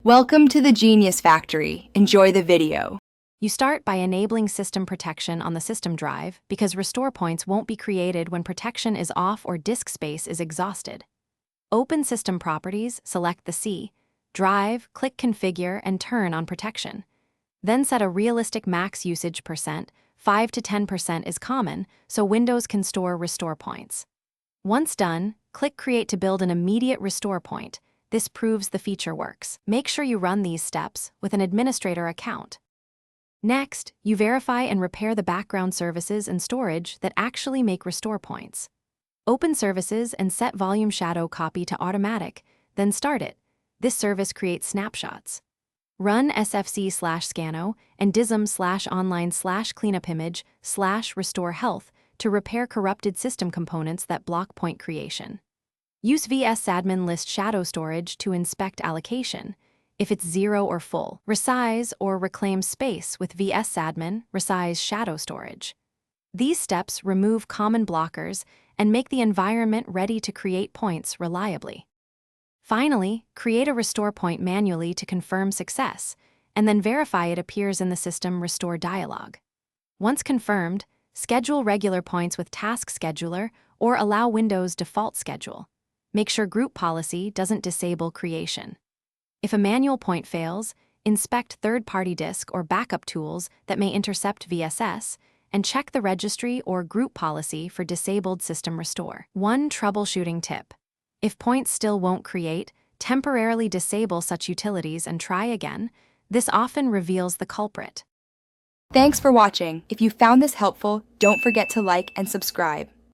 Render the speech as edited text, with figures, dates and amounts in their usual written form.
Welcome to the Genius Factory. Enjoy the video. You start by enabling system protection on the system drive because restore points won't be created when protection is off or disk space is exhausted. Open System Properties, select the C, Drive, click Configure, and turn on protection. Then set a realistic max usage percent. 5 to 10% is common, so Windows can store restore points. Once done, click Create to build an immediate restore point. This proves the feature works. Make sure you run these steps with an administrator account. Next, you verify and repair the background services and storage that actually make restore points. Open Services and set Volume Shadow Copy to Automatic, then start it. This service creates snapshots. Run sfc/scano and dism/online/cleanupimage/restore health to repair corrupted system components that block point creation. Use vsadmin list shadow storage to inspect allocation. If it's 0 or full, resize or reclaim space with vsadmin resize shadow storage. These steps remove common blockers and make the environment ready to create points reliably. Finally, create a restore point manually to confirm success, and then verify it appears in the System Restore dialog. Once confirmed, schedule regular points with Task Scheduler or allow Windows default schedule. Make sure Group Policy doesn't disable creation. If a manual point fails, inspect third-party disk or backup tools that may intercept VSS, and check the registry or group policy for disabled system restore. One troubleshooting tip. If points still won't create, temporarily disable such utilities and try again. This often reveals the culprit. Thanks for watching. If you found this helpful, don't forget to like and subscribe.